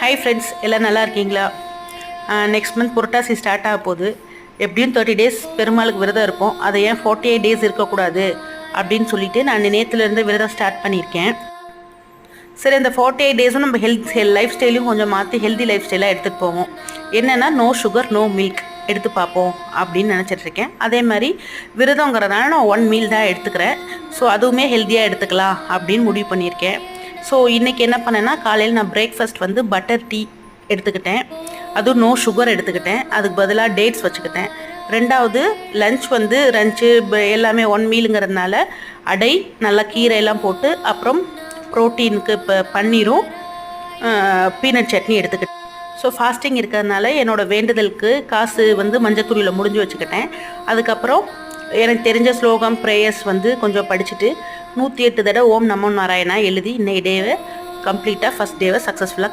Hi friends, எல்லாம் நல்லா இருக்கீங்களா? நெக்ஸ்ட் மந்த் புரட்டாசி ஸ்டார்ட் ஆக போகுது. எப்படியும் 30 டேஸ் பெருமாளுக்கு விரதம் இருப்போம். அதை ஏன் 48 டேஸ் இருக்கக்கூடாது அப்படின்னு சொல்லிட்டு நான் நேற்றுலேருந்து விரதம் ஸ்டார்ட் பண்ணியிருக்கேன். சரி, அந்த 48 டேஸும் நம்ம லைஃப் ஸ்டைலையும் கொஞ்சம் மாற்றி ஹெல்தி லைஃப் ஸ்டைலாக எடுத்துகிட்டு போவோம். என்னென்னா நோ சுகர் நோ மில்க் எடுத்து பார்ப்போம் அப்படின்னு நினச்சிட்ருக்கேன். அதே மாதிரி விரதங்கிறதுனால நான் 1 மீல் தான் எடுத்துக்கிறேன். ஸோ அதுவுமே ஹெல்த்தியாக எடுத்துக்கலாம் அப்படின்னு முடிவு பண்ணியிருக்கேன். ஸோ இன்றைக்கி என்ன பண்ணேன்னா, காலையில் நான் பிரேக்ஃபாஸ்ட் வந்து பட்டர் டீ எடுத்துக்கிட்டேன். அதுவும் நோ சுகர் எடுத்துக்கிட்டேன். அதுக்கு பதிலாக டேட்ஸ் வச்சுக்கிட்டேன். ரெண்டாவது லன்ச் வந்து எல்லாமே 1 மீலுங்கிறதுனால அடை நல்லா கீரையெல்லாம் போட்டு, அப்புறம் ப்ரோட்டீனுக்கு இப்போ பன்னீரும் பீனட் சட்னி எடுத்துக்கிட்டேன். ஸோ ஃபாஸ்டிங் இருக்கிறதுனால என்னோடய வேண்டுதலுக்கு காசு வந்து மஞ்சத்தூளியில் முடிஞ்சு வச்சுக்கிட்டேன். அதுக்கப்புறம் எனக்கு தெரிஞ்ச ஸ்லோகம் ப்ரேயர்ஸ் வந்து கொஞ்சம் படிச்சுட்டு 108 தடவை ஓம் நமோ நாராயணா எழுதி இன்னைக்கு டேவை கம்ப்ளீட்டாக ஃபஸ்ட் டேவை சக்ஸஸ்ஃபுல்லாக